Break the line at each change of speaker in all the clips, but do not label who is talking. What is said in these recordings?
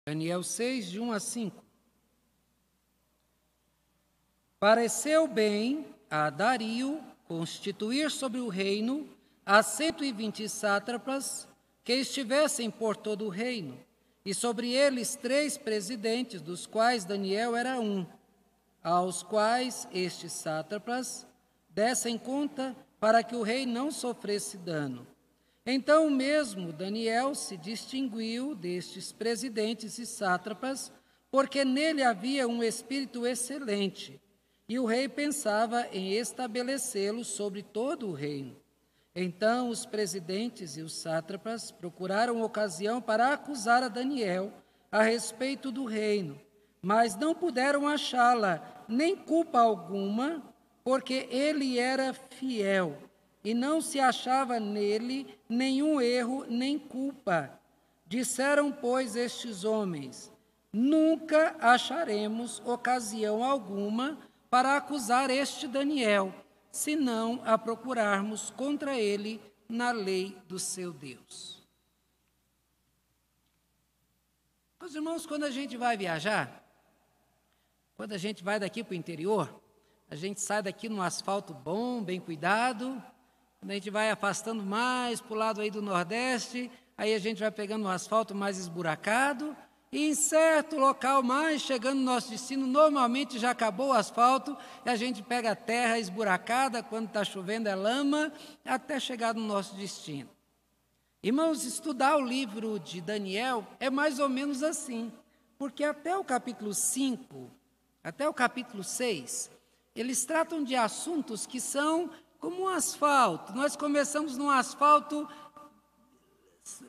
Daniel 6, de 1 a 5. Pareceu bem a Dario constituir sobre o reino a 120 sátrapas que estivessem por todo o reino, e sobre eles 3 presidentes, dos quais Daniel era um, aos quais estes sátrapas dessem conta para que o rei não sofresse dano. Então mesmo Daniel se distinguiu destes presidentes e sátrapas, porque nele havia um espírito excelente, e o rei pensava em estabelecê-lo sobre todo o reino. Então os presidentes e os sátrapas procuraram ocasião para acusar a Daniel a respeito do reino, mas não puderam achá-la nem culpa alguma, porque ele era fiel, e não se achava nele nenhum erro nem culpa. Disseram, pois, estes homens: nunca acharemos ocasião alguma para acusar este Daniel, se não a procurarmos contra ele na lei do seu Deus. Meus irmãos, quando a gente vai viajar, quando a gente vai daqui para o interior, a gente sai daqui num asfalto bom, bem cuidado. Quando a gente vai afastando mais para o lado aí do Nordeste, aí a gente vai pegando um asfalto mais esburacado, e em certo local mais, chegando no nosso destino, normalmente já acabou o asfalto, e a gente pega a terra esburacada, quando está chovendo é lama, até chegar no nosso destino. Irmãos, estudar o livro de Daniel é mais ou menos assim, porque até o capítulo 5, até o capítulo 6, eles tratam de assuntos que são como um asfalto. Nós começamos num asfalto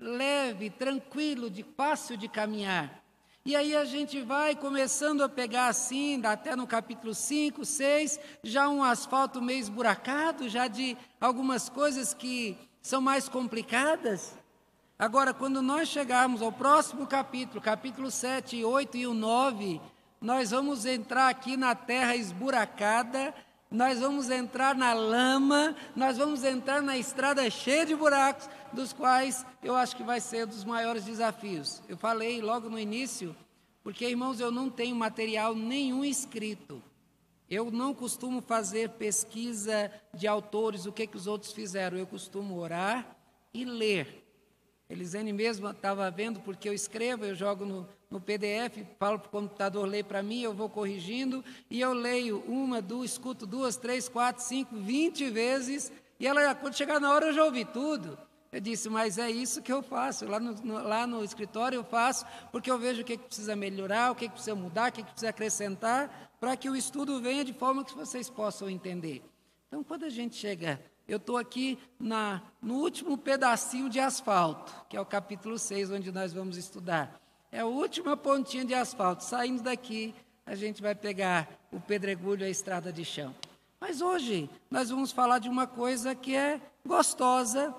leve, tranquilo, fácil de caminhar. E aí a gente vai começando a pegar assim, até no capítulo 5, 6, já um asfalto meio esburacado, já de algumas coisas que são mais complicadas. Agora, quando nós chegarmos ao próximo capítulo, capítulo 7, 8 e o 9, nós vamos entrar aqui na terra esburacada, nós vamos entrar na lama, nós vamos entrar na estrada cheia de buracos, dos quais eu acho que vai ser um dos maiores desafios. Eu falei logo no início, porque, irmãos, eu não tenho material nenhum escrito. Eu não costumo fazer pesquisa de autores, o que os outros fizeram. Eu costumo orar e ler. Elisene mesmo estava vendo, porque eu escrevo, eu jogo no PDF, falo para o computador ler para mim, eu vou corrigindo, e eu leio escuto 2, 3, 4, 5, 20 vezes, e ela, quando chegar na hora, eu já ouvi tudo. Eu disse, mas é isso que eu faço, lá no escritório eu faço, porque eu vejo o que precisa melhorar, o que precisa mudar, o que precisa acrescentar, para que o estudo venha de forma que vocês possam entender. Então, quando a gente chega... Eu estou aqui no último pedacinho de asfalto, que é o capítulo 6, onde nós vamos estudar. É a última pontinha de asfalto. Saindo daqui, a gente vai pegar o pedregulho, a estrada de chão. Mas hoje nós vamos falar de uma coisa que é gostosa,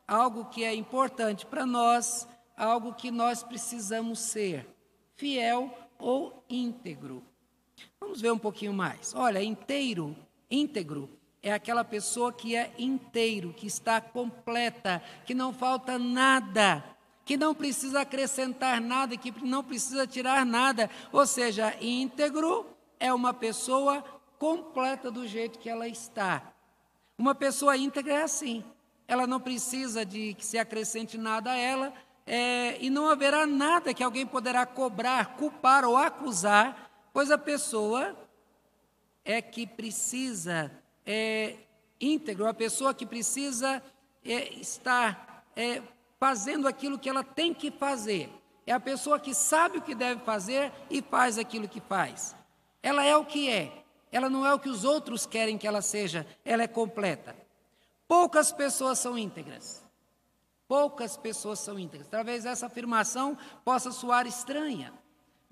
algo que é importante para nós, algo que nós precisamos ser, fiel ou íntegro. Vamos ver um pouquinho mais. Olha, íntegro, é aquela pessoa que é inteiro, que está completa, que não falta nada, que não precisa acrescentar nada, que não precisa tirar nada. Ou seja, íntegro é uma pessoa completa do jeito que ela está. Uma pessoa íntegra é assim, ela não precisa de que se acrescente nada a ela, e não haverá nada que alguém poderá cobrar, culpar ou acusar, pois a pessoa é que precisa... íntegro, a pessoa que precisa estar fazendo aquilo que ela tem que fazer. É a pessoa que sabe o que deve fazer e faz aquilo que faz. Ela é o que é. Ela não é o que os outros querem que ela seja. Ela é completa. Poucas pessoas são íntegras. Poucas pessoas são íntegras. Talvez essa afirmação possa soar estranha.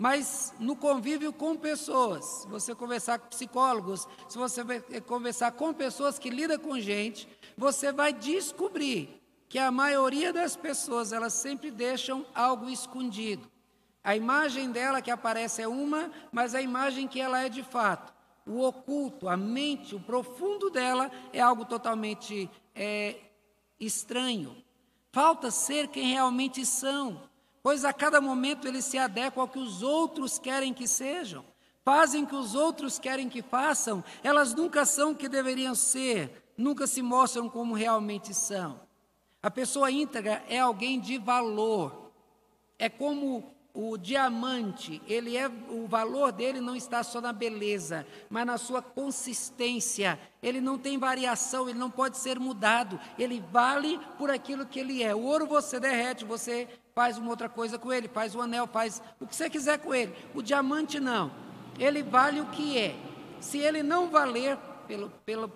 Mas no convívio com pessoas, se você conversar com psicólogos, se você conversar com pessoas que lidam com gente, você vai descobrir que a maioria das pessoas, elas sempre deixam algo escondido. A imagem dela que aparece é uma, mas a imagem que ela é de fato, o oculto, a mente, o profundo dela é algo totalmente estranho. Falta ser quem realmente são. pois a cada momento eles se adequam ao que os outros querem que sejam, fazem o que os outros querem que façam, elas nunca são o que deveriam ser, nunca se mostram como realmente são. A pessoa íntegra é alguém de valor, é como o diamante, o valor dele não está só na beleza, mas na sua consistência. Ele não tem variação, ele não pode ser mudado. Ele vale por aquilo que ele é. O ouro você derrete, você faz uma outra coisa com ele, faz um anel, faz o que você quiser com ele. O diamante não. Ele vale o que é. Se ele não valer pela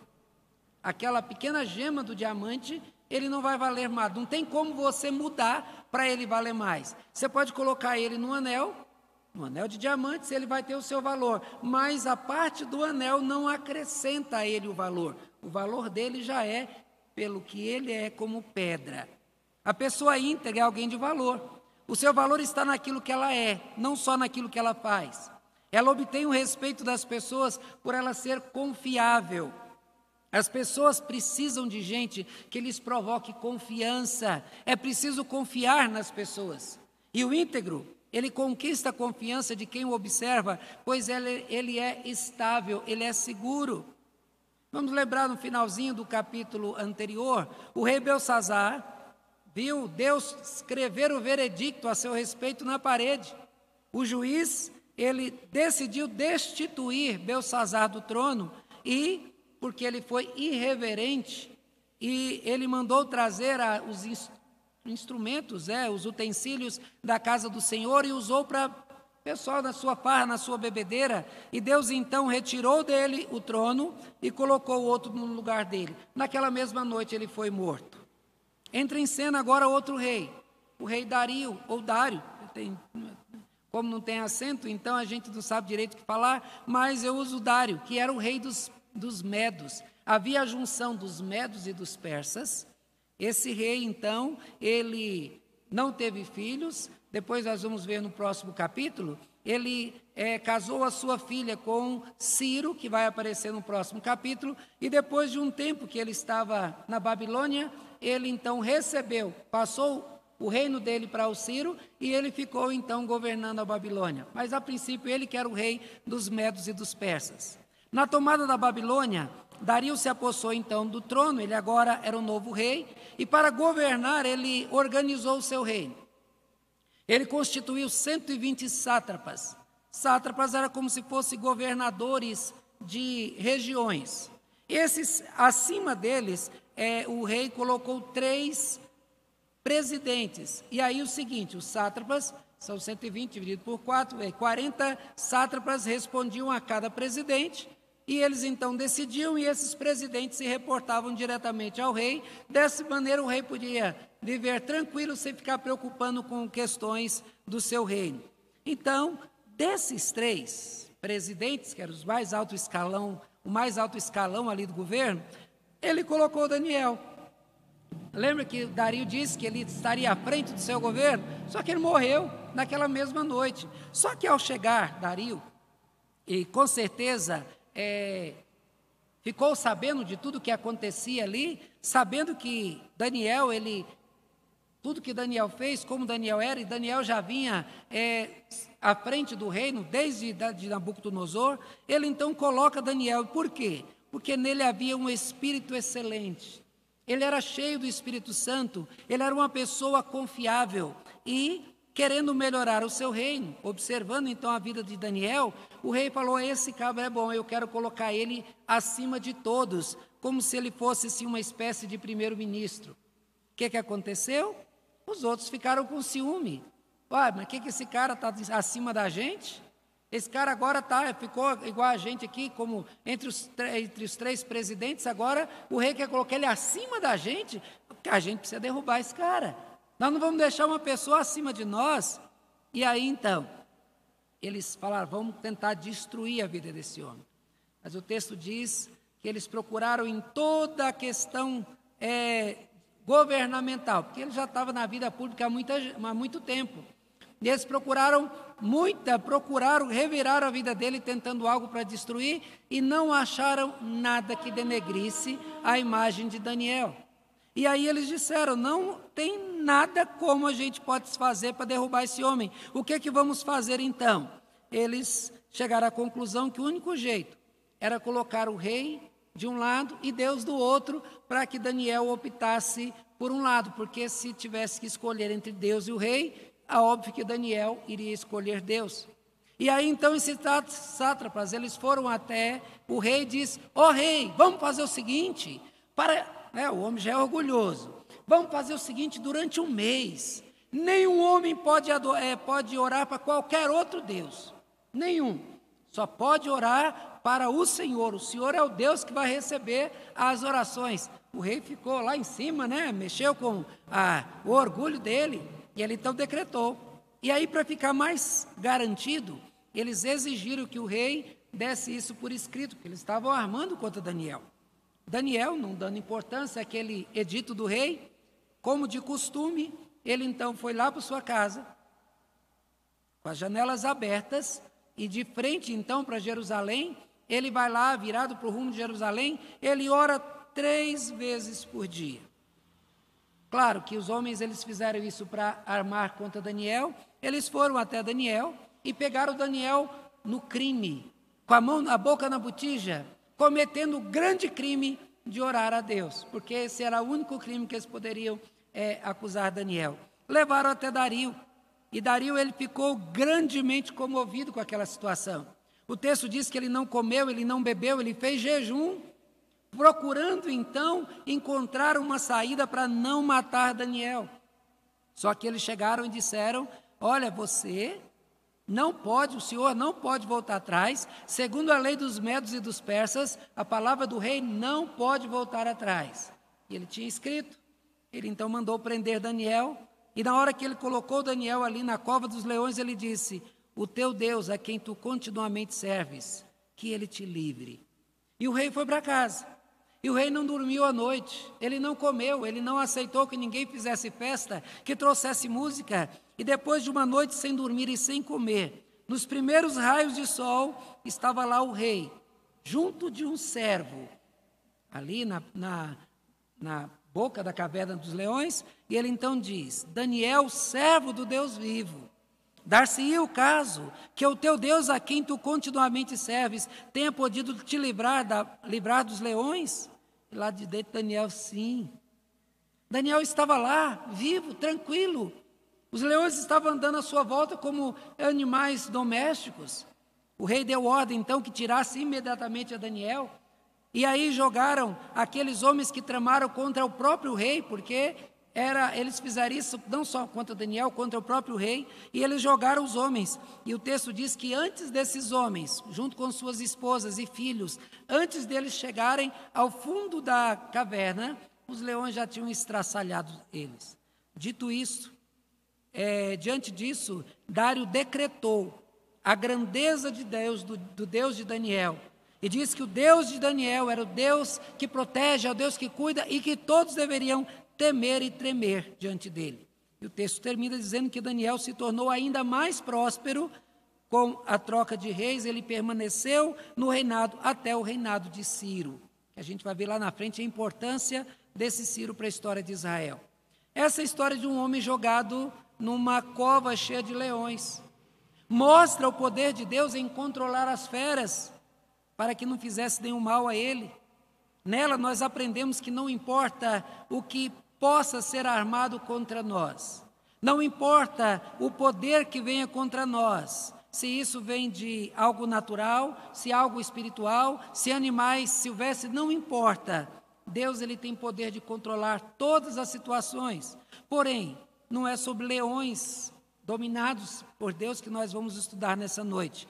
aquela pequena gema do diamante, ele não vai valer mais. Não tem como você mudar para ele valer mais. Você pode colocar ele no anel de diamantes, ele vai ter o seu valor, mas a parte do anel não acrescenta a ele o valor. O valor dele já é pelo que ele é como pedra. A pessoa íntegra é alguém de valor. O seu valor está naquilo que ela é, não só naquilo que ela faz. Ela obtém o respeito das pessoas por ela ser confiável. As pessoas precisam de gente que lhes provoque confiança. É preciso confiar nas pessoas. E o íntegro, ele conquista a confiança de quem o observa, pois ele é estável, ele é seguro. Vamos lembrar no finalzinho do capítulo anterior, o rei Belsazzar viu Deus escrever o veredicto a seu respeito na parede. O juiz, ele decidiu destituir Belsazzar do trono porque ele foi irreverente, e ele mandou trazer os instrumentos, os utensílios da casa do Senhor, e usou para pessoal na sua farra, na sua bebedeira, e Deus então retirou dele o trono e colocou outro no lugar dele. Naquela mesma noite ele foi morto. Entra em cena agora outro rei, o rei Dario, ou Dário, como não tem acento, então a gente não sabe direito o que falar, mas eu uso Dário, que era o rei dos medos. Havia a junção dos medos e dos persas. Esse rei, então, ele não teve filhos. Depois nós vamos ver no próximo capítulo. Ele casou a sua filha com Ciro, que vai aparecer no próximo capítulo, e depois de um tempo que ele estava na Babilônia, ele então passou o reino dele para o Ciro, e ele ficou então governando a Babilônia. Mas a princípio ele que era o rei dos medos e dos persas. Na tomada da Babilônia, Dario se apossou então do trono, ele agora era o novo rei, e para governar ele organizou o seu reino. Ele constituiu 120 sátrapas. Sátrapas era como se fossem governadores de regiões. Acima deles, o rei colocou 3 presidentes. E aí o seguinte, os sátrapas são 120 dividido por 4, 40 sátrapas respondiam a cada presidente, e eles então decidiam, e esses presidentes se reportavam diretamente ao rei. Dessa maneira o rei podia viver tranquilo, sem ficar preocupando com questões do seu reino. Então, desses 3 presidentes, que eram os mais alto escalão, o mais alto escalão ali do governo, ele colocou Daniel. Lembra que Dario disse que ele estaria à frente do seu governo? Só que ele morreu naquela mesma noite. Só que ao chegar Dario, e com certeza ficou sabendo de tudo que acontecia ali, sabendo que Daniel, tudo que Daniel fez, como Daniel era, e Daniel já vinha à frente do reino desde de Nabucodonosor, ele então coloca Daniel. Por quê? Porque nele havia um espírito excelente. Ele era cheio do Espírito Santo, ele era uma pessoa confiável e querendo melhorar o seu reino. Observando então a vida de Daniel, o rei falou: esse cabra é bom, eu quero colocar ele acima de todos, como se ele fosse assim, uma espécie de primeiro-ministro. O que aconteceu? Os outros ficaram com ciúme. Mas o que esse cara está acima da gente? Esse cara agora ficou igual a gente aqui, como entre os 3 presidentes, agora o rei quer colocar ele acima da gente, porque a gente precisa derrubar esse cara. Nós não vamos deixar uma pessoa acima de nós. E aí então, eles falaram: vamos tentar destruir a vida desse homem. Mas o texto diz que eles procuraram em toda a questão governamental, porque ele já estava na vida pública há muito tempo. E eles procuraram revirar a vida dele, tentando algo para destruir, e não acharam nada que denegrisse a imagem de Daniel. E aí eles disseram: não tem nada como a gente pode fazer para derrubar esse homem. O que vamos fazer então? Eles chegaram à conclusão que o único jeito era colocar o rei de um lado e Deus do outro, para que Daniel optasse por um lado, porque se tivesse que escolher entre Deus e o rei, é óbvio que Daniel iria escolher Deus. E aí então esses sátrapas, eles foram até o rei e disse: ó rei, vamos fazer o seguinte, o homem já é orgulhoso, vamos fazer o seguinte, durante um mês, nenhum homem pode orar para qualquer outro Deus, nenhum, só pode orar para o Senhor é o Deus que vai receber as orações. O rei ficou lá em cima, mexeu com o orgulho dele, e ele então decretou. E aí, para ficar mais garantido, eles exigiram que o rei desse isso por escrito, porque eles estavam armando contra Daniel. Daniel, não dando importância àquele edito do rei, como de costume, ele então foi lá para sua casa, com as janelas abertas, e de frente então para Jerusalém, ele vai lá, virado para o rumo de Jerusalém, ele ora 3 vezes por dia. Claro que os homens, eles fizeram isso para armar contra Daniel, eles foram até Daniel e pegaram Daniel no crime, com a boca na botija, cometendo o grande crime de orar a Deus, porque esse era o único crime que eles poderiam acusar Daniel. Levaram até Dario, e Dario ele ficou grandemente comovido com aquela situação. O texto diz que ele não comeu, ele não bebeu, ele fez jejum, procurando então encontrar uma saída para não matar Daniel. Só que eles chegaram e disseram: olha, você não pode, o senhor não pode voltar atrás, segundo a lei dos medos e dos persas, a palavra do rei não pode voltar atrás. E ele tinha escrito, ele então mandou prender Daniel, e na hora que ele colocou Daniel ali na cova dos leões, ele disse: o teu Deus, a quem tu continuamente serves, que ele te livre. E o rei foi para casa. E o rei não dormiu à noite, ele não comeu, ele não aceitou que ninguém fizesse festa, que trouxesse música. E depois de uma noite sem dormir e sem comer, nos primeiros raios de sol, estava lá o rei, junto de um servo, ali na boca da caverna dos leões, e ele então diz: Daniel, servo do Deus vivo, dar-se-ia o caso que o teu Deus, a quem tu continuamente serves, tenha podido te livrar dos leões? E lá de dentro Daniel, sim. Daniel estava lá, vivo, tranquilo. Os leões estavam andando à sua volta como animais domésticos. O rei deu ordem então que tirasse imediatamente a Daniel. E aí jogaram aqueles homens que tramaram contra o próprio rei, porque eles fizeram isso não só contra Daniel, contra o próprio rei, e eles jogaram os homens. E o texto diz que antes desses homens, junto com suas esposas e filhos, antes deles chegarem ao fundo da caverna, os leões já tinham estraçalhado eles. Dito isso, diante disso, Dário decretou a grandeza de Deus, do Deus de Daniel, e diz que o Deus de Daniel era o Deus que protege, é o Deus que cuida, e que todos deveriam temer e tremer diante dele. E o texto termina dizendo que Daniel se tornou ainda mais próspero com a troca de reis, ele permaneceu no reinado até o reinado de Ciro. A gente vai ver lá na frente a importância desse Ciro para a história de Israel. Essa é a história de um homem jogado numa cova cheia de leões. Mostra o poder de Deus em controlar as feras, para que não fizesse nenhum mal a ele. Nela nós aprendemos que não importa o que possa ser armado contra nós, não importa o poder que venha contra nós, se isso vem de algo natural, se algo espiritual, se animais silvestres, não importa. Deus ele tem poder de controlar todas as situações. Porém, não é sobre leões dominados por Deus que nós vamos estudar nessa noite.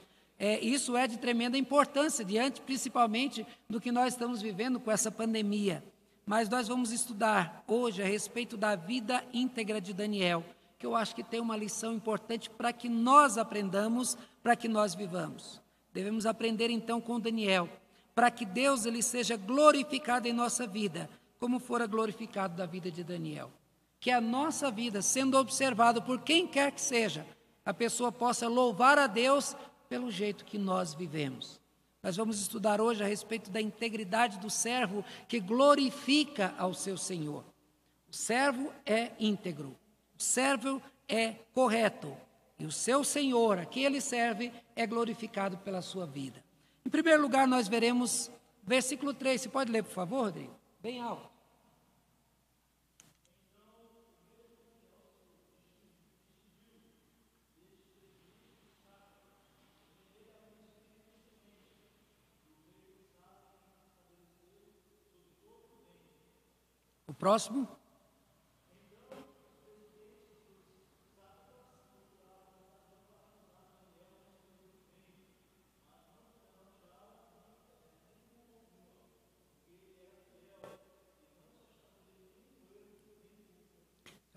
Isso é de tremenda importância, diante principalmente do que nós estamos vivendo com essa pandemia. Mas nós vamos estudar hoje a respeito da vida íntegra de Daniel, que eu acho que tem uma lição importante para que nós aprendamos, para que nós vivamos. Devemos aprender então com Daniel, para que Deus ele seja glorificado em nossa vida, como fora glorificado da vida de Daniel. Que a nossa vida, sendo observada por quem quer que seja, a pessoa possa louvar a Deus pelo jeito que nós vivemos. Nós vamos estudar hoje a respeito da integridade do servo que glorifica ao seu Senhor. O servo é íntegro, servo é correto, e o seu Senhor, a quem ele serve, é glorificado pela sua vida. Em primeiro lugar, nós veremos versículo 3. Você pode ler, por favor, Rodrigo? Bem alto. O próximo.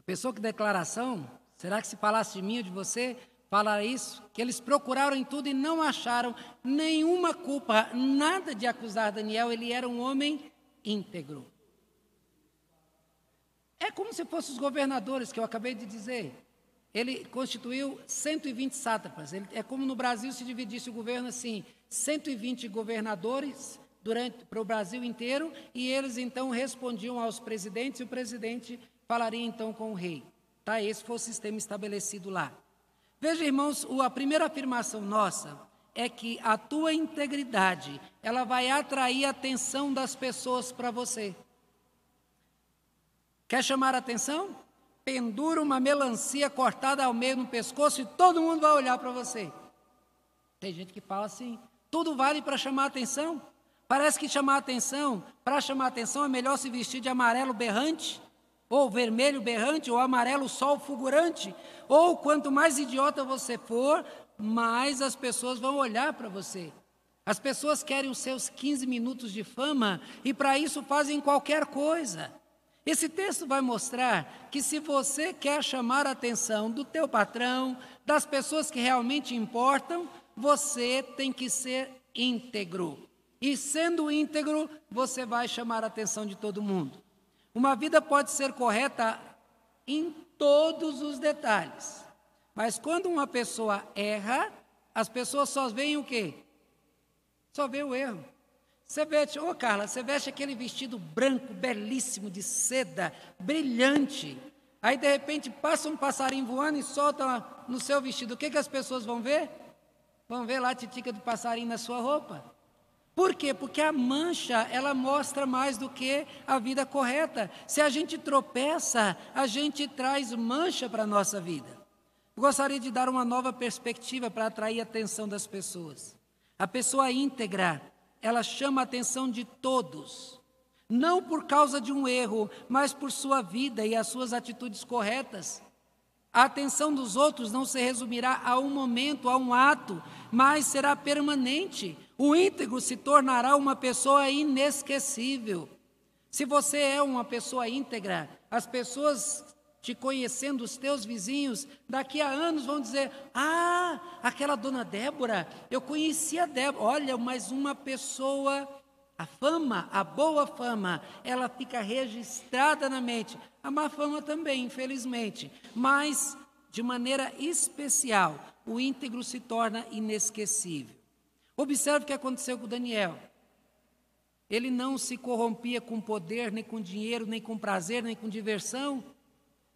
Pensou que declaração? Será que se falasse de mim ou de você, falar isso? Que eles procuraram em tudo e não acharam nenhuma culpa, nada de acusar Daniel, ele era um homem íntegro. É como se fossem os governadores que eu acabei de dizer. Ele constituiu 120 sátrapas. É como no Brasil se dividisse o governo assim, 120 governadores para o Brasil inteiro, e eles então respondiam aos presidentes, e o presidente falaria então com o rei. Tá? Esse foi o sistema estabelecido lá. Veja, irmãos, a primeira afirmação nossa é que a tua integridade, ela vai atrair a atenção das pessoas para você. Quer chamar a atenção? Pendura uma melancia cortada ao meio no pescoço e todo mundo vai olhar para você. Tem gente que fala assim, tudo vale para chamar a atenção? Parece que para chamar a atenção é melhor se vestir de amarelo berrante, ou vermelho berrante, ou amarelo sol fulgurante, ou quanto mais idiota você for, mais as pessoas vão olhar para você. As pessoas querem os seus 15 minutos de fama e para isso fazem qualquer coisa. Esse texto vai mostrar que se você quer chamar a atenção do teu patrão, das pessoas que realmente importam, você tem que ser íntegro. E sendo íntegro, você vai chamar a atenção de todo mundo. Uma vida pode ser correta em todos os detalhes, mas quando uma pessoa erra, as pessoas só veem o quê? Só veem o erro. Você veste, Carla, você veste aquele vestido branco, belíssimo, de seda, brilhante, aí de repente passa um passarinho voando e solta no seu vestido, o que as pessoas vão ver? Vão ver lá a titica do passarinho na sua roupa. Por quê? Porque a mancha, ela mostra mais do que a vida correta. Se a gente tropeça, a gente traz mancha para a nossa vida. Eu gostaria de dar uma nova perspectiva para atrair a atenção das pessoas. A pessoa íntegra, ela chama a atenção de todos. Não por causa de um erro, mas por sua vida e as suas atitudes corretas. A atenção dos outros não se resumirá a um momento, a um ato, mas será permanente. O íntegro se tornará uma pessoa inesquecível. Se você é uma pessoa íntegra, as pessoas te conhecendo, os teus vizinhos, daqui a anos vão dizer, aquela dona Débora, eu conhecia a Débora, olha, mas uma pessoa, a fama, a boa fama, ela fica registrada na mente, a má fama também, infelizmente, mas de maneira especial, o íntegro se torna inesquecível. Observe o que aconteceu com Daniel. Ele não se corrompia com poder, nem com dinheiro, nem com prazer, nem com diversão.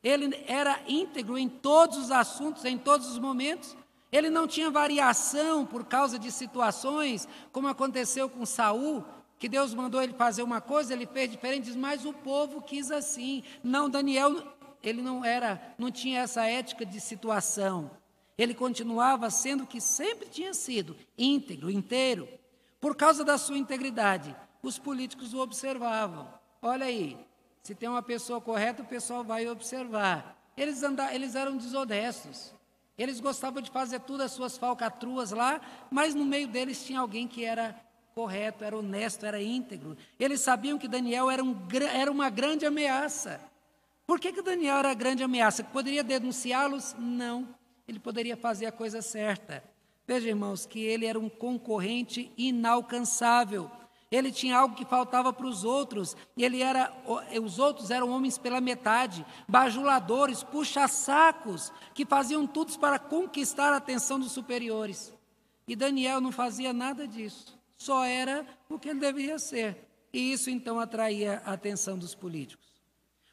Ele era íntegro em todos os assuntos, em todos os momentos. Ele não tinha variação por causa de situações, como aconteceu com Saul, que Deus mandou ele fazer uma coisa, ele fez diferente, mas o povo quis assim. Não, Daniel, ele não tinha essa ética de situação. Ele continuava sendo o que sempre tinha sido, íntegro, inteiro. Por causa da sua integridade, os políticos o observavam. Olha aí, se tem uma pessoa correta, o pessoal vai observar. Eles eram desonestos. Eles gostavam de fazer tudo as suas falcatruas lá, mas no meio deles tinha alguém que era correto, era honesto, era íntegro. Eles sabiam que Daniel era uma grande ameaça. Por que Daniel era grande ameaça? Poderia denunciá-los? Não. Ele poderia fazer a coisa certa. Veja, irmãos, que ele era um concorrente inalcançável. Ele tinha algo que faltava para os outros. Os outros eram homens pela metade, bajuladores, puxa-sacos, que faziam tudo para conquistar a atenção dos superiores. E Daniel não fazia nada disso. Só era o que ele deveria ser. E isso, então, atraía a atenção dos políticos.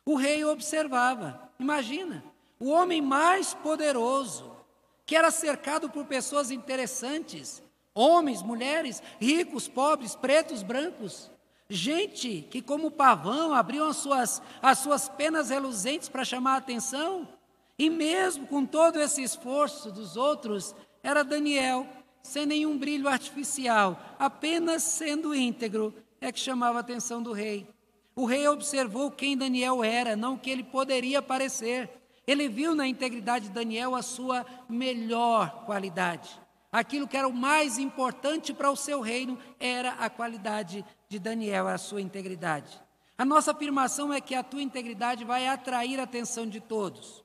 O rei observava. Imagina. o homem mais poderoso, que era cercado por pessoas interessantes, homens, mulheres, ricos, pobres, pretos, brancos, gente que, como pavão, abriam as suas penas reluzentes para chamar a atenção, e mesmo com todo esse esforço dos outros, era Daniel, sem nenhum brilho artificial, apenas sendo íntegro, é que chamava a atenção do rei. O rei observou quem Daniel era, não o que ele poderia parecer. Ele viu na integridade de Daniel a sua melhor qualidade. Aquilo que era o mais importante para o seu reino era a qualidade de Daniel, a sua integridade. A nossa afirmação é que a tua integridade vai atrair a atenção de todos.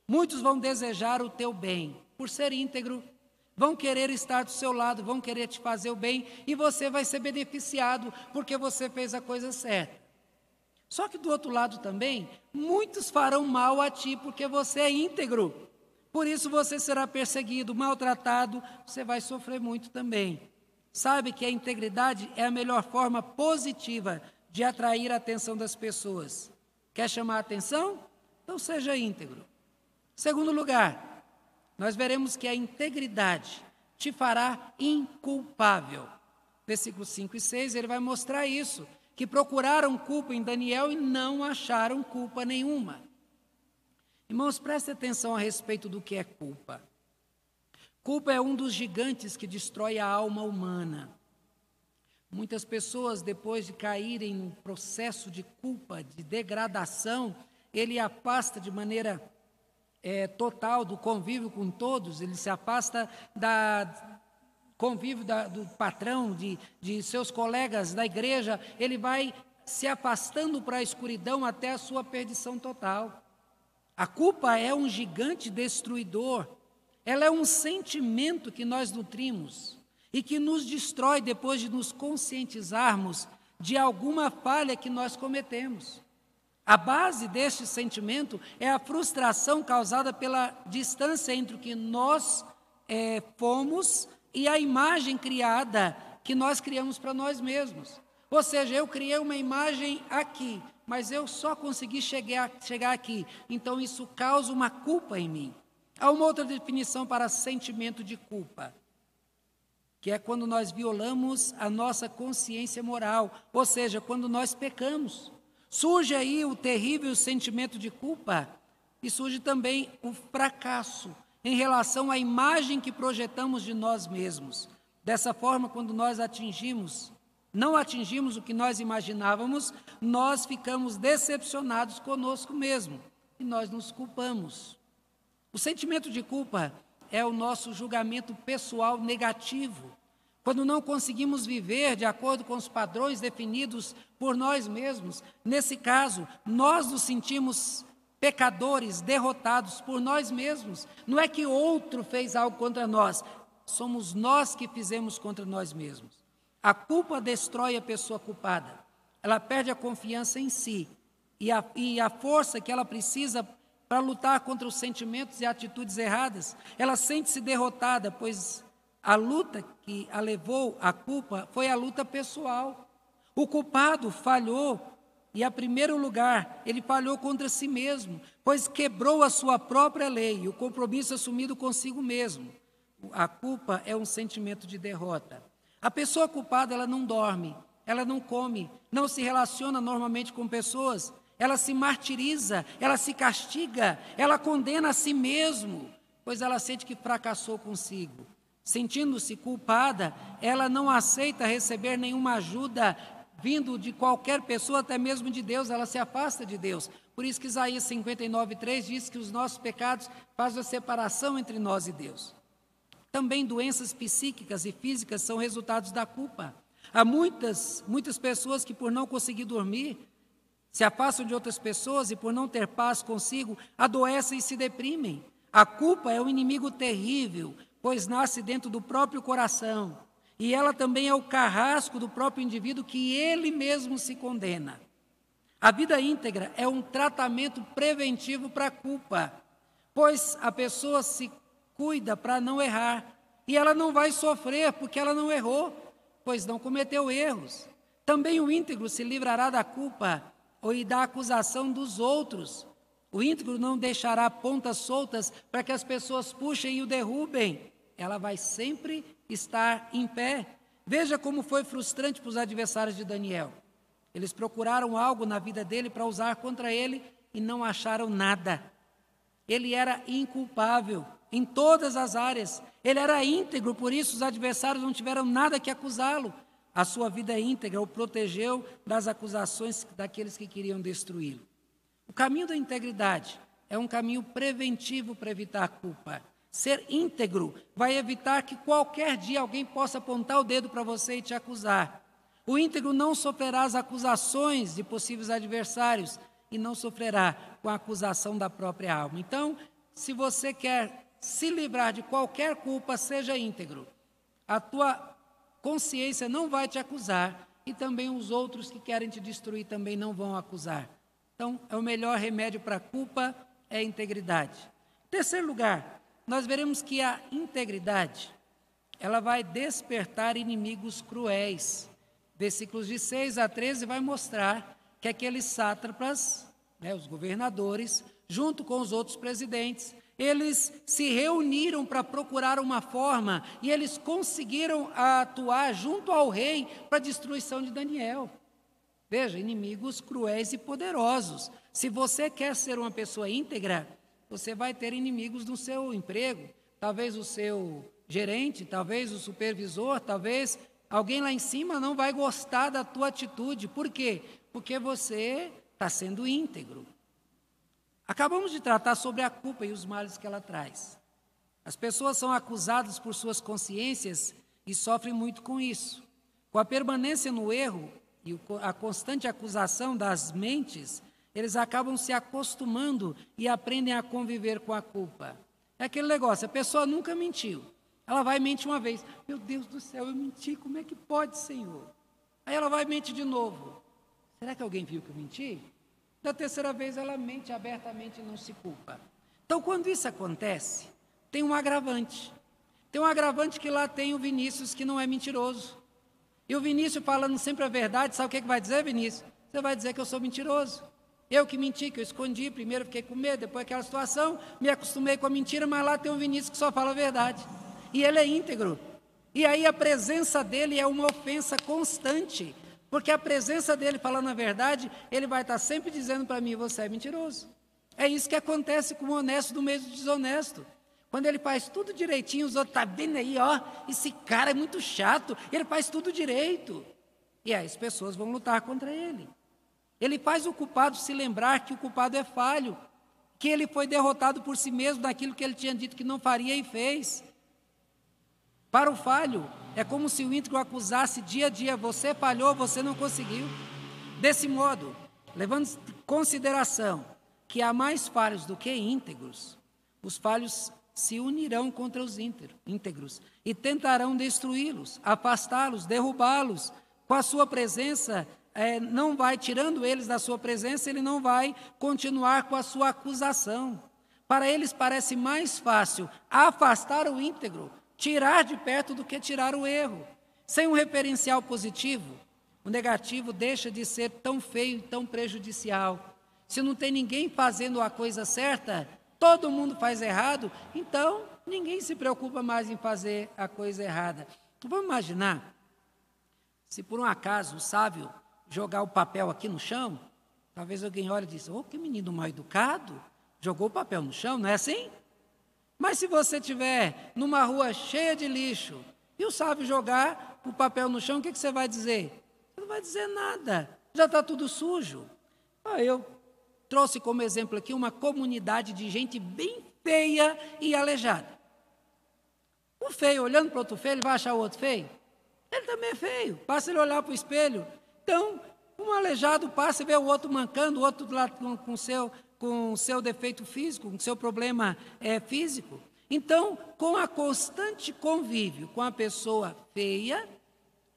Muitos vão desejar o teu bem, por ser íntegro, vão querer estar do seu lado, vão querer te fazer o bem, e você vai ser beneficiado porque você fez a coisa certa. Só que do outro lado também, muitos farão mal a ti porque você é íntegro. Por isso você será perseguido, maltratado, você vai sofrer muito também. Sabe que a integridade é a melhor forma positiva de atrair a atenção das pessoas. Quer chamar a atenção? Então seja íntegro. Segundo lugar, nós veremos que a integridade te fará inculpável. Versículos 5 e 6, ele vai mostrar isso, que procuraram culpa em Daniel e não acharam culpa nenhuma. Irmãos, prestem atenção a respeito do que é culpa. Culpa é um dos gigantes que destrói a alma humana. Muitas pessoas, depois de caírem num processo de culpa, de degradação, ele afasta de maneira total do convívio com todos, ele se afasta da convívio do patrão, de seus colegas da igreja, ele vai se afastando para a escuridão até a sua perdição total. A culpa é um gigante destruidor, ela é um sentimento que nós nutrimos e que nos destrói depois de nos conscientizarmos de alguma falha que nós cometemos. A base deste sentimento é a frustração causada pela distância entre o que nós fomos e a imagem criada que nós criamos para nós mesmos. Ou seja, eu criei uma imagem aqui, mas eu só consegui chegar aqui. Então isso causa uma culpa em mim. Há uma outra definição para sentimento de culpa, que é quando nós violamos a nossa consciência moral, ou seja, quando nós pecamos. Surge aí o terrível sentimento de culpa e surge também o fracasso em relação à imagem que projetamos de nós mesmos. Dessa forma, quando nós não atingimos o que nós imaginávamos, nós ficamos decepcionados conosco mesmo e nós nos culpamos. O sentimento de culpa é o nosso julgamento pessoal negativo. Quando não conseguimos viver de acordo com os padrões definidos por nós mesmos, nesse caso, nós nos sentimos pecadores, derrotados por nós mesmos. Não é que outro fez algo contra nós, somos nós que fizemos contra nós mesmos. A culpa destrói a pessoa culpada. Ela perde a confiança em si e a força que ela precisa para lutar contra os sentimentos e atitudes erradas. Ela sente-se derrotada, pois a luta que a levou à culpa foi a luta pessoal. O culpado falhou e, a primeiro lugar, ele falhou contra si mesmo, pois quebrou a sua própria lei, o compromisso assumido consigo mesmo. A culpa é um sentimento de derrota. A pessoa culpada, ela não dorme, ela não come, não se relaciona normalmente com pessoas, ela se martiriza, ela se castiga, ela condena a si mesmo, pois ela sente que fracassou consigo. Sentindo-se culpada, ela não aceita receber nenhuma ajuda vindo de qualquer pessoa, até mesmo de Deus, ela se afasta de Deus. Por isso que Isaías 59:3 diz que os nossos pecados fazem a separação entre nós e Deus. Também doenças psíquicas e físicas são resultados da culpa. Há muitas pessoas que, por não conseguir dormir, se afastam de outras pessoas e, por não ter paz consigo, adoecem e se deprimem. A culpa é um inimigo terrível, pois nasce dentro do próprio coração. E ela também é o carrasco do próprio indivíduo que ele mesmo se condena. A vida íntegra é um tratamento preventivo para a culpa, pois a pessoa se cuida para não errar. E ela não vai sofrer porque ela não errou, pois não cometeu erros. Também o íntegro se livrará da culpa ou da acusação dos outros. O íntegro não deixará pontas soltas para que as pessoas puxem e o derrubem. Ela vai sempre estar em pé. Veja como foi frustrante para os adversários de Daniel. Eles procuraram algo na vida dele para usar contra ele e não acharam nada. Ele era inculpável em todas as áreas. Ele era íntegro, por isso os adversários não tiveram nada que acusá-lo. A sua vida íntegra o protegeu das acusações daqueles que queriam destruí-lo. O caminho da integridade é um caminho preventivo para evitar a culpa. Ser íntegro vai evitar que qualquer dia alguém possa apontar o dedo para você e te acusar. O íntegro não sofrerá as acusações de possíveis adversários e não sofrerá com a acusação da própria alma. Então, se você quer se livrar de qualquer culpa, seja íntegro. A tua consciência não vai te acusar e também os outros que querem te destruir também não vão acusar. Então, o melhor remédio para a culpa é a integridade. Em terceiro lugar, nós veremos que a integridade, ela vai despertar inimigos cruéis. Versículos de 6 a 13 vai mostrar que aqueles sátrapas, os governadores, junto com os outros presidentes, eles se reuniram para procurar uma forma e eles conseguiram atuar junto ao rei para a destruição de Daniel. Veja, inimigos cruéis e poderosos. Se você quer ser uma pessoa íntegra, você vai ter inimigos no seu emprego, talvez o seu gerente, talvez o supervisor, talvez alguém lá em cima não vai gostar da tua atitude. Por quê? Porque você está sendo íntegro. Acabamos de tratar sobre a culpa e os males que ela traz. As pessoas são acusadas por suas consciências e sofrem muito com isso. Com a permanência no erro e a constante acusação das mentes, eles acabam se acostumando e aprendem a conviver com a culpa. É aquele negócio, a pessoa nunca mentiu. Ela vai mentir uma vez. Meu Deus do céu, eu menti, como é que pode, Senhor? Aí ela vai mentir de novo. Será que alguém viu que eu menti? Da terceira vez ela mente abertamente e não se culpa. Então, quando isso acontece, tem um agravante. Tem um agravante que lá tem o Vinícius, que não é mentiroso. E o Vinícius falando sempre a verdade, sabe o que vai dizer, Vinícius? Você vai dizer que eu sou mentiroso. Eu que menti, que eu escondi, primeiro fiquei com medo, depois aquela situação, me acostumei com a mentira, mas lá tem um Vinícius que só fala a verdade. E ele é íntegro. E aí a presença dele é uma ofensa constante, porque a presença dele falando a verdade, ele vai estar sempre dizendo para mim, você é mentiroso. É isso que acontece com o honesto do meio do desonesto. Quando ele faz tudo direitinho, os outros, tá vendo aí, ó, esse cara é muito chato, ele faz tudo direito. E aí as pessoas vão lutar contra ele. Ele faz o culpado se lembrar que o culpado é falho, que ele foi derrotado por si mesmo naquilo que ele tinha dito que não faria e fez. Para o falho, é como se o íntegro acusasse dia a dia, você falhou, você não conseguiu. Desse modo, levando em consideração que há mais falhos do que íntegros, os falhos se unirão contra os íntegros e tentarão destruí-los, afastá-los, derrubá-los. Com a sua presença, não vai, tirando eles da sua presença, ele não vai continuar com a sua acusação. Para eles parece mais fácil afastar o íntegro, tirar de perto do que tirar o erro. Sem um referencial positivo, o negativo deixa de ser tão feio e tão prejudicial. Se não tem ninguém fazendo a coisa certa, todo mundo faz errado, então ninguém se preocupa mais em fazer a coisa errada. Vamos imaginar, se por um acaso o sábio jogar o papel aqui no chão, talvez alguém olhe e diz, que menino mal educado, jogou o papel no chão, não é assim? Mas se você estiver numa rua cheia de lixo e o sábio jogar o papel no chão, o que você vai dizer? Você não vai dizer nada, já está tudo sujo. Eu trouxe como exemplo aqui uma comunidade de gente bem feia e aleijada. O feio, olhando para o outro feio, ele vai achar o outro feio? Ele também é feio, basta ele olhar para o espelho. Então, um aleijado passa e vê o outro mancando, o outro lá com o seu defeito físico, com o seu problema físico. Então, com a constante convívio com a pessoa feia,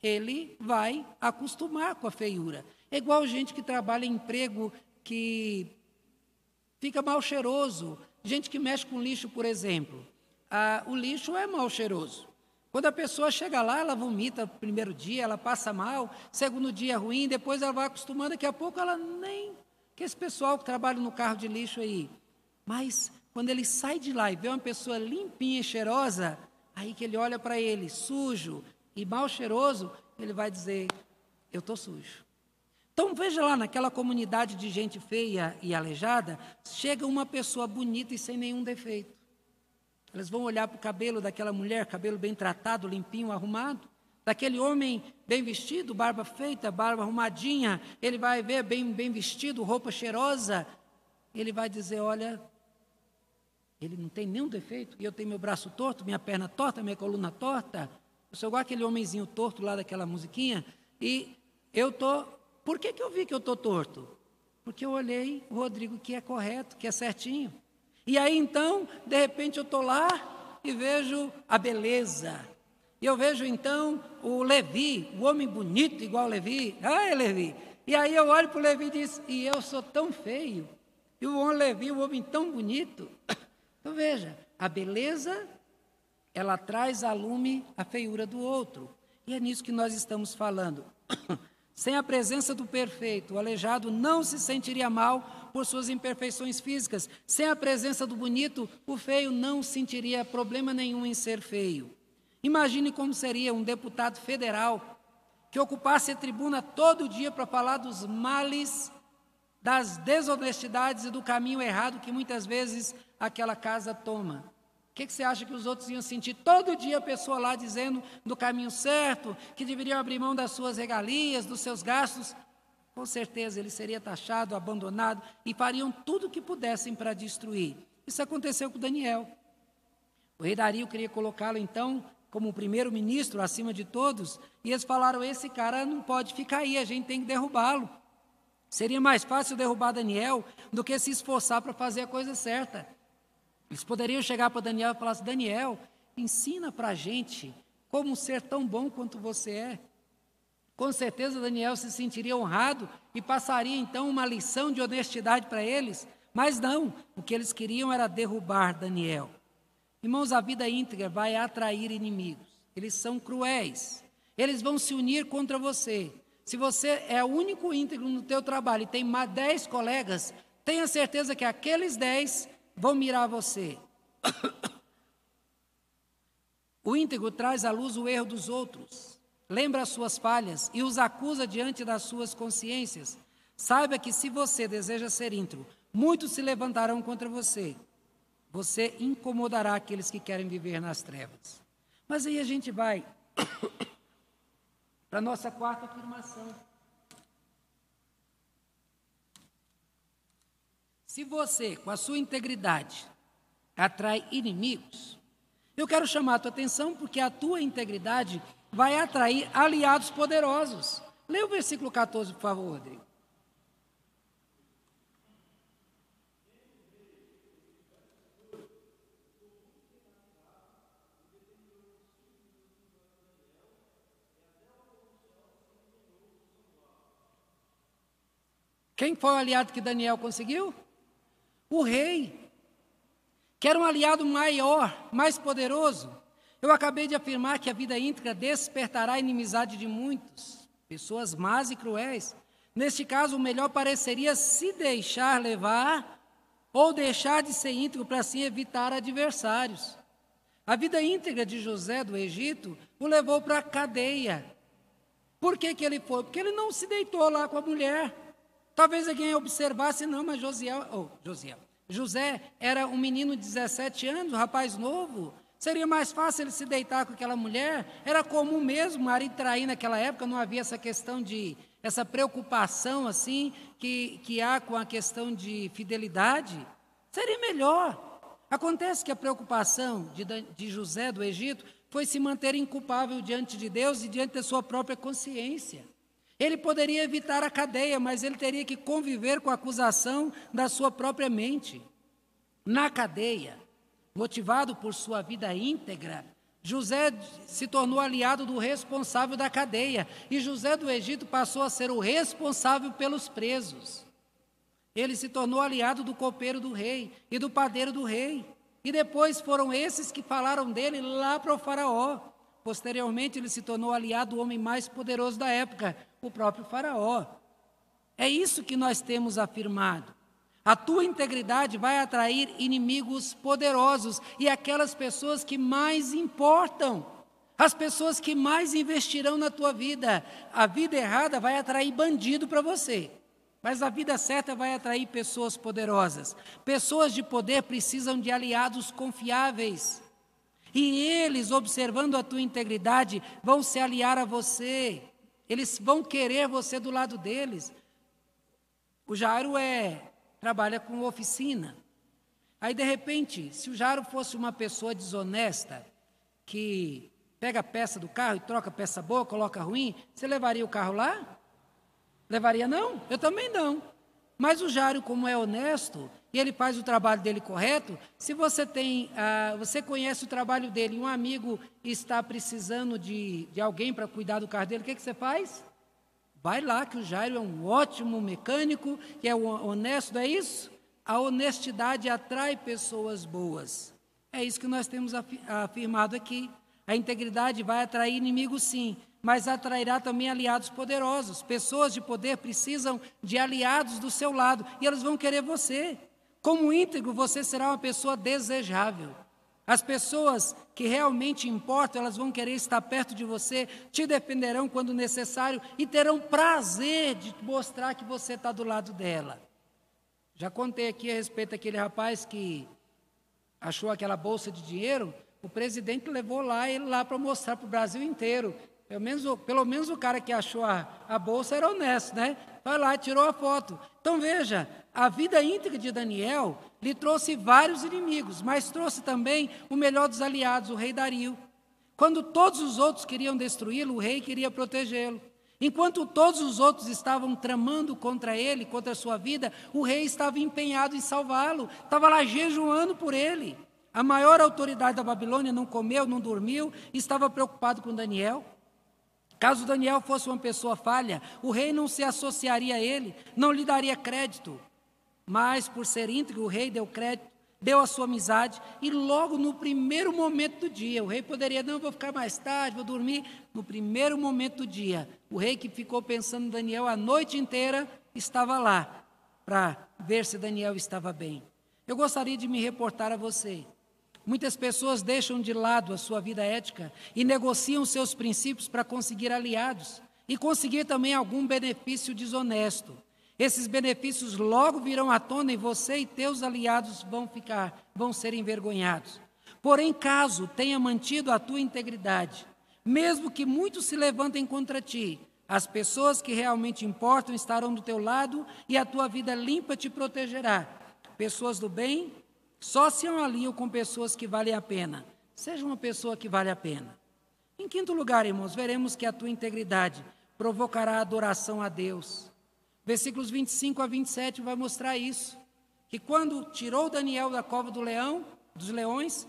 ele vai acostumar com a feiura. É igual gente que trabalha em emprego que fica mal cheiroso, gente que mexe com lixo, por exemplo. O lixo é mal cheiroso. Quando a pessoa chega lá, ela vomita no primeiro dia, ela passa mal, segundo dia é ruim, depois ela vai acostumando, daqui a pouco ela nem que esse pessoal que trabalha no carro de lixo aí. Mas quando ele sai de lá e vê uma pessoa limpinha e cheirosa, aí que ele olha para ele, sujo e mal cheiroso, ele vai dizer, eu estou sujo. Então veja lá, naquela comunidade de gente feia e aleijada, chega uma pessoa bonita e sem nenhum defeito. Eles vão olhar para o cabelo daquela mulher, cabelo bem tratado, limpinho, arrumado. Daquele homem bem vestido, barba feita, barba arrumadinha, ele vai ver bem vestido, roupa cheirosa. Ele vai dizer, olha, ele não tem nenhum defeito, e eu tenho meu braço torto, minha perna torta, minha coluna torta. Eu sou igual aquele homenzinho torto lá daquela musiquinha, e eu estou... Por que eu vi que eu estou torto? Porque eu olhei o Rodrigo que é correto, que é certinho. E aí então, de repente eu estou lá e vejo a beleza. E eu vejo então o Levi, o homem bonito igual o Levi. Ah, é Levi. E aí eu olho para o Levi e diz, e eu sou tão feio. E o homem Levi, o homem tão bonito. Então veja, a beleza, ela traz à lume a feiura do outro. E é nisso que nós estamos falando. Sem a presença do perfeito, o aleijado não se sentiria mal por suas imperfeições físicas. Sem a presença do bonito, o feio não sentiria problema nenhum em ser feio. Imagine como seria um deputado federal que ocupasse a tribuna todo dia para falar dos males, das desonestidades e do caminho errado que muitas vezes aquela casa toma. O que você acha que os outros iam sentir? Todo dia a pessoa lá dizendo do caminho certo, que deveriam abrir mão das suas regalias, dos seus gastos. Com certeza ele seria taxado, abandonado, e fariam tudo o que pudessem para destruir. Isso aconteceu com Daniel. O rei Dario queria colocá-lo então como o primeiro-ministro acima de todos, e eles falaram, esse cara não pode ficar aí, a gente tem que derrubá-lo. Seria mais fácil derrubar Daniel do que se esforçar para fazer a coisa certa. Eles poderiam chegar para Daniel e falar assim, Daniel, ensina para a gente como ser tão bom quanto você é. Com certeza Daniel se sentiria honrado e passaria então uma lição de honestidade para eles, mas não, o que eles queriam era derrubar Daniel. Irmãos, a vida íntegra vai atrair inimigos, eles são cruéis, eles vão se unir contra você. Se você é o único íntegro no teu trabalho e tem 10 colegas, tenha certeza que aqueles 10 vão mirar você. O íntegro traz à luz o erro dos outros, lembra as suas falhas e os acusa diante das suas consciências. Saiba que se você deseja ser íntegro, muitos se levantarão contra você. Você incomodará aqueles que querem viver nas trevas. Mas aí a gente vai para a nossa quarta afirmação. Se você, com a sua integridade, atrai inimigos, eu quero chamar a tua atenção porque a tua integridade vai atrair aliados poderosos. Leia o versículo 14, por favor, Rodrigo. Quem foi o aliado que Daniel conseguiu? O rei, que era um aliado maior, mais poderoso. Eu acabei de afirmar que a vida íntegra despertará a inimizade de muitos, pessoas más e cruéis. Neste caso, o melhor pareceria se deixar levar ou deixar de ser íntegro para assim evitar adversários. A vida íntegra de José do Egito o levou para a cadeia. Por que ele foi? Porque ele não se deitou lá com a mulher. Talvez alguém observasse, não, mas José era um menino de 17 anos, um rapaz novo. Seria mais fácil ele se deitar com aquela mulher. Era comum mesmo, marido trair naquela época, não havia essa questão essa preocupação assim, que há com a questão de fidelidade. Seria melhor. Acontece que a preocupação de José do Egito foi se manter inculpável diante de Deus e diante da sua própria consciência. Ele poderia evitar a cadeia, mas ele teria que conviver com a acusação da sua própria mente. Na cadeia, motivado por sua vida íntegra, José se tornou aliado do responsável da cadeia, e José do Egito passou a ser o responsável pelos presos. Ele se tornou aliado do copeiro do rei e do padeiro do rei, e depois foram esses que falaram dele lá para o faraó. Posteriormente, ele se tornou aliado do homem mais poderoso da época, o próprio faraó. É isso que nós temos afirmado. A tua integridade vai atrair inimigos poderosos e aquelas pessoas que mais importam, as pessoas que mais investirão na tua vida. A vida errada vai atrair bandido para você, mas a vida certa vai atrair pessoas poderosas. Pessoas de poder precisam de aliados confiáveis. E eles, observando a tua integridade, vão se aliar a você. Eles vão querer você do lado deles. O Jairo trabalha com oficina. Aí, de repente, se o Jairo fosse uma pessoa desonesta, que pega a peça do carro e troca a peça boa, coloca ruim, você levaria o carro lá? Levaria não? Eu também não. Mas o Jairo, como é honesto, e ele faz o trabalho dele correto, se você você conhece o trabalho dele, e um amigo está precisando de alguém para cuidar do carro dele, o que você faz? Vai lá, que o Jairo é um ótimo mecânico, que é honesto, não é isso? A honestidade atrai pessoas boas. É isso que nós temos afirmado aqui. A integridade vai atrair inimigos, sim, mas atrairá também aliados poderosos. Pessoas de poder precisam de aliados do seu lado, e elas vão querer você. Como íntegro, você será uma pessoa desejável. As pessoas que realmente importam, elas vão querer estar perto de você, te defenderão quando necessário e terão prazer de mostrar que você está do lado dela. Já contei aqui a respeito daquele rapaz que achou aquela bolsa de dinheiro, o presidente levou ele lá para mostrar para o Brasil inteiro. Pelo menos o cara que achou a bolsa era honesto, né? Vai lá e tirou a foto. Então veja, a vida íntegra de Daniel lhe trouxe vários inimigos, mas trouxe também o melhor dos aliados, o rei Dario. Quando todos os outros queriam destruí-lo, o rei queria protegê-lo. Enquanto todos os outros estavam tramando contra ele, contra a sua vida, o rei estava empenhado em salvá-lo, estava lá jejuando por ele. A maior autoridade da Babilônia não comeu, não dormiu, estava preocupado com Daniel. Caso Daniel fosse uma pessoa falha, o rei não se associaria a ele, não lhe daria crédito. Mas, por ser íntegro, o rei deu crédito, deu a sua amizade, e logo no primeiro momento do dia, o rei poderia, não, vou ficar mais tarde, vou dormir. No primeiro momento do dia, o rei que ficou pensando em Daniel a noite inteira, estava lá para ver se Daniel estava bem. Eu gostaria de me reportar a você. Muitas pessoas deixam de lado a sua vida ética e negociam seus princípios para conseguir aliados e conseguir também algum benefício desonesto. Esses benefícios logo virão à tona e você e teus aliados vão ser envergonhados. Porém, caso tenha mantido a tua integridade, mesmo que muitos se levantem contra ti, as pessoas que realmente importam estarão do teu lado e a tua vida limpa te protegerá. Pessoas do bem só se aliam com pessoas que valem a pena. Seja uma pessoa que vale a pena. Em quinto lugar, irmãos, veremos que a tua integridade provocará adoração a Deus. Versículos 25 a 27 vai mostrar isso. Que quando tirou Daniel da cova dos leões,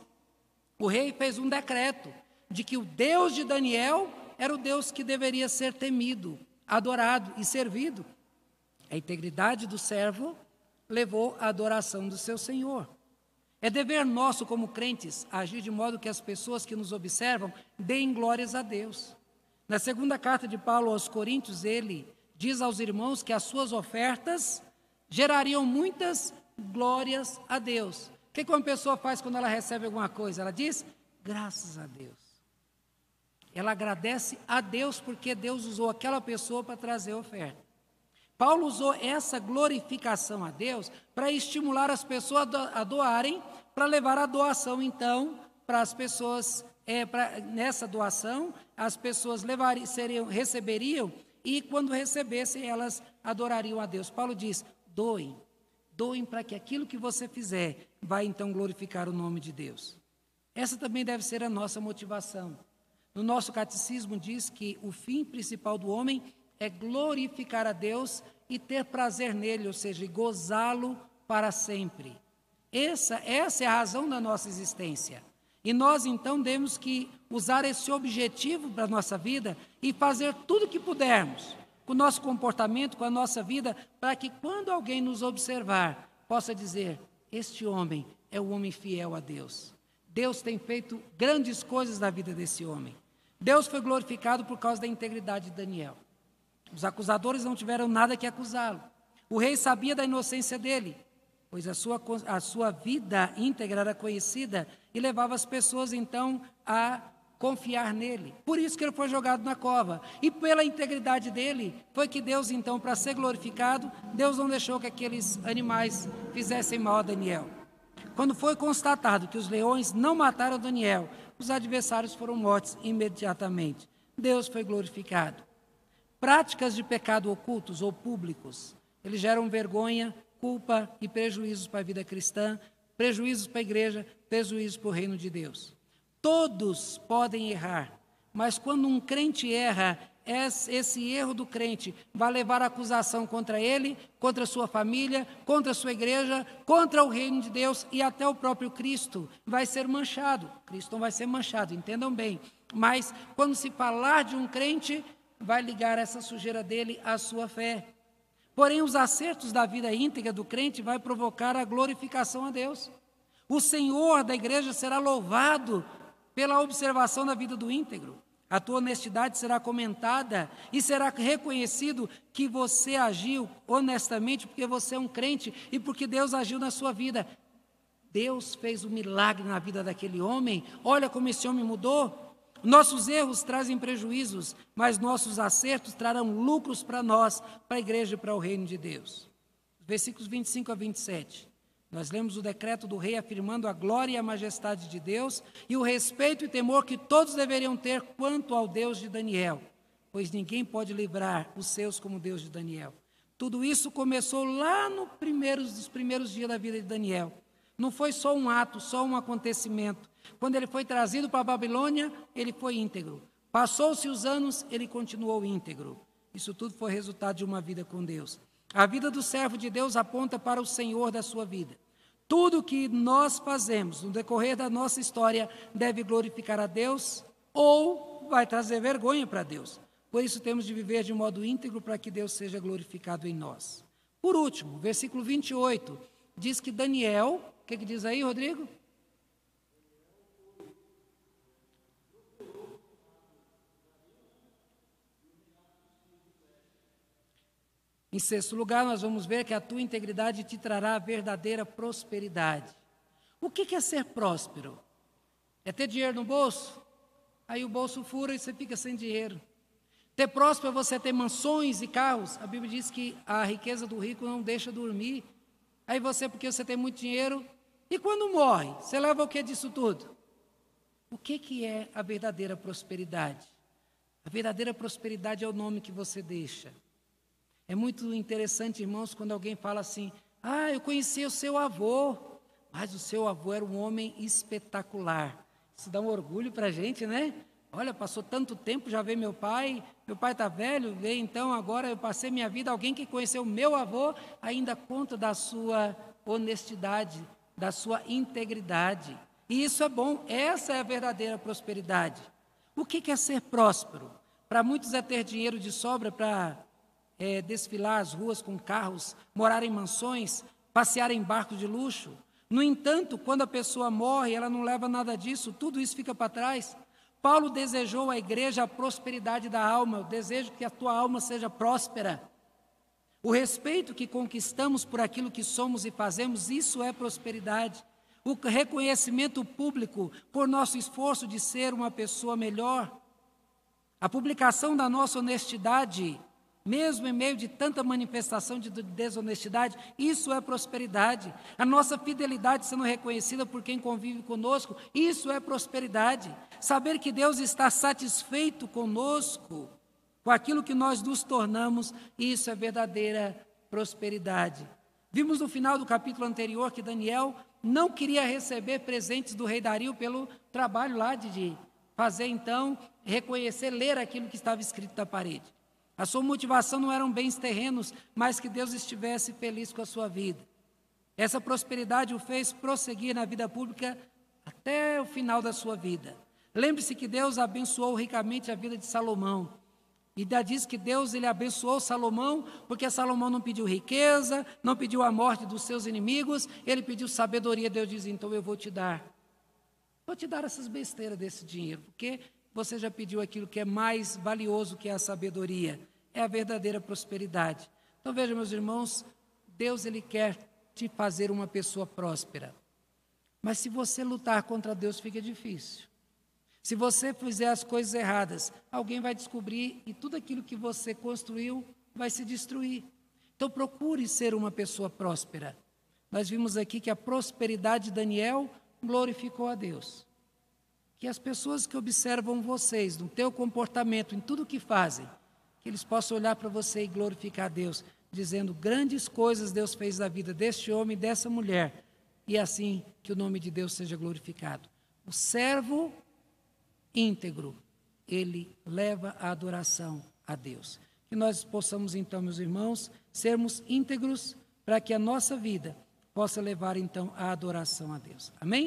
o rei fez um decreto de que o Deus de Daniel era o Deus que deveria ser temido, adorado e servido. A integridade do servo levou à adoração do seu Senhor. É dever nosso, como crentes, agir de modo que as pessoas que nos observam deem glórias a Deus. Na segunda carta de Paulo aos Coríntios, ele diz aos irmãos que as suas ofertas gerariam muitas glórias a Deus. O que uma pessoa faz quando ela recebe alguma coisa? Ela diz, graças a Deus. Ela agradece a Deus porque Deus usou aquela pessoa para trazer a oferta. Paulo usou essa glorificação a Deus para estimular as pessoas a doarem, para levar a doação, então, para as pessoas, nessa doação, as pessoas receberiam, e quando recebessem, elas adorariam a Deus. Paulo diz, doem para que aquilo que você fizer vai, então, glorificar o nome de Deus. Essa também deve ser a nossa motivação. No nosso catecismo diz que o fim principal do homem é glorificar a Deus e ter prazer nele, ou seja, gozá-lo para sempre. Essa é a razão da nossa existência. E nós, então, temos que usar esse objetivo para a nossa vida e fazer tudo o que pudermos, com o nosso comportamento, com a nossa vida, para que quando alguém nos observar, possa dizer, este homem é um homem fiel a Deus. Deus tem feito grandes coisas na vida desse homem. Deus foi glorificado por causa da integridade de Daniel. Os acusadores não tiveram nada que acusá-lo. O rei sabia da inocência dele, pois a sua vida íntegra era conhecida e levava as pessoas, então, a confiar nele. Por isso que ele foi jogado na cova. E pela integridade dele, foi que Deus, então, para ser glorificado, Deus não deixou que aqueles animais fizessem mal a Daniel. Quando foi constatado que os leões não mataram Daniel, os adversários foram mortos imediatamente. Deus foi glorificado. Práticas de pecado ocultos ou públicos, eles geram vergonha, culpa e prejuízos para a vida cristã, prejuízos para a igreja, prejuízos para o reino de Deus. Todos podem errar, mas quando um crente erra, esse erro do crente vai levar a acusação contra ele, contra a sua família, contra a sua igreja, contra o reino de Deus e até o próprio Cristo vai ser manchado. Cristo não vai ser manchado, entendam bem. Mas quando se falar de um crente, vai ligar essa sujeira dele à sua fé. Porém, os acertos da vida íntegra do crente vai provocar a glorificação a Deus. O Senhor da igreja será louvado pela observação da vida do íntegro. A tua honestidade será comentada e será reconhecido que você agiu honestamente porque você é um crente e porque Deus agiu na sua vida. Deus fez um milagre na vida daquele homem. Olha como esse homem mudou. Nossos erros trazem prejuízos, mas nossos acertos trarão lucros para nós, para a igreja e para o reino de Deus. Versículos 25 a 27. Nós lemos o decreto do rei afirmando a glória e a majestade de Deus e o respeito e temor que todos deveriam ter quanto ao Deus de Daniel, pois ninguém pode livrar os seus como o Deus de Daniel. Tudo isso começou lá nos primeiros dias da vida de Daniel. Não foi só um ato, só um acontecimento. Quando ele foi trazido para a Babilônia, ele foi íntegro. Passou-se os anos, ele continuou íntegro. Isso tudo foi resultado de uma vida com Deus. A vida do servo de Deus aponta para o Senhor da sua vida. Tudo que nós fazemos no decorrer da nossa história deve glorificar a Deus ou vai trazer vergonha para Deus. Por isso temos de viver de modo íntegro para que Deus seja glorificado em nós. Por último, versículo 28, diz que Daniel, o que diz aí, Rodrigo? Em sexto lugar, nós vamos ver que a tua integridade te trará a verdadeira prosperidade. O que é ser próspero? É ter dinheiro no bolso? Aí o bolso fura e você fica sem dinheiro. Ter próspero é você ter mansões e carros. A Bíblia diz que a riqueza do rico não deixa dormir. Aí você, porque você tem muito dinheiro, e quando morre, você leva o que disso tudo? O que é a verdadeira prosperidade? A verdadeira prosperidade é o nome que você deixa. É muito interessante, irmãos, quando alguém fala assim, eu conheci o seu avô, mas o seu avô era um homem espetacular. Isso dá um orgulho para a gente, né? Olha, passou tanto tempo, já veio meu pai está velho, veio então, agora eu passei minha vida, alguém que conheceu meu avô, ainda conta da sua honestidade, da sua integridade. E isso é bom, essa é a verdadeira prosperidade. O que é ser próspero? Para muitos é ter dinheiro de sobra para desfilar as ruas com carros, morar em mansões, passear em barcos de luxo. No entanto, quando a pessoa morre, ela não leva nada disso, tudo isso fica para trás. Paulo desejou à igreja a prosperidade da alma, eu desejo que a tua alma seja próspera. O respeito que conquistamos por aquilo que somos e fazemos, isso é prosperidade. O reconhecimento público por nosso esforço de ser uma pessoa melhor. A publicação da nossa honestidade, mesmo em meio de tanta manifestação de desonestidade, isso é prosperidade. A nossa fidelidade sendo reconhecida por quem convive conosco, isso é prosperidade. Saber que Deus está satisfeito conosco, com aquilo que nós nos tornamos, isso é verdadeira prosperidade. Vimos no final do capítulo anterior que Daniel não queria receber presentes do rei Dario pelo trabalho lá de fazer, então, reconhecer, ler aquilo que estava escrito na parede. A sua motivação não eram bens terrenos, mas que Deus estivesse feliz com a sua vida. Essa prosperidade o fez prosseguir na vida pública até o final da sua vida. Lembre-se que Deus abençoou ricamente a vida de Salomão. E ainda diz que Deus ele abençoou Salomão, porque Salomão não pediu riqueza, não pediu a morte dos seus inimigos, ele pediu sabedoria. Deus diz, então eu vou te dar essas besteiras desse dinheiro, porque você já pediu aquilo que é mais valioso que a sabedoria. é a verdadeira prosperidade. Então veja, meus irmãos, Deus ele quer te fazer uma pessoa próspera. Mas se você lutar contra Deus, fica difícil. Se você fizer as coisas erradas, alguém vai descobrir e tudo aquilo que você construiu vai se destruir. Então procure ser uma pessoa próspera. Nós vimos aqui que a prosperidade de Daniel glorificou a Deus. Que as pessoas que observam vocês, no teu comportamento, em tudo que fazem, que eles possam olhar para você e glorificar a Deus, dizendo grandes coisas Deus fez na vida deste homem e dessa mulher, e assim que o nome de Deus seja glorificado. O servo íntegro, ele leva a adoração a Deus. Que nós possamos então, meus irmãos, sermos íntegros para que a nossa vida possa levar então a adoração a Deus. Amém?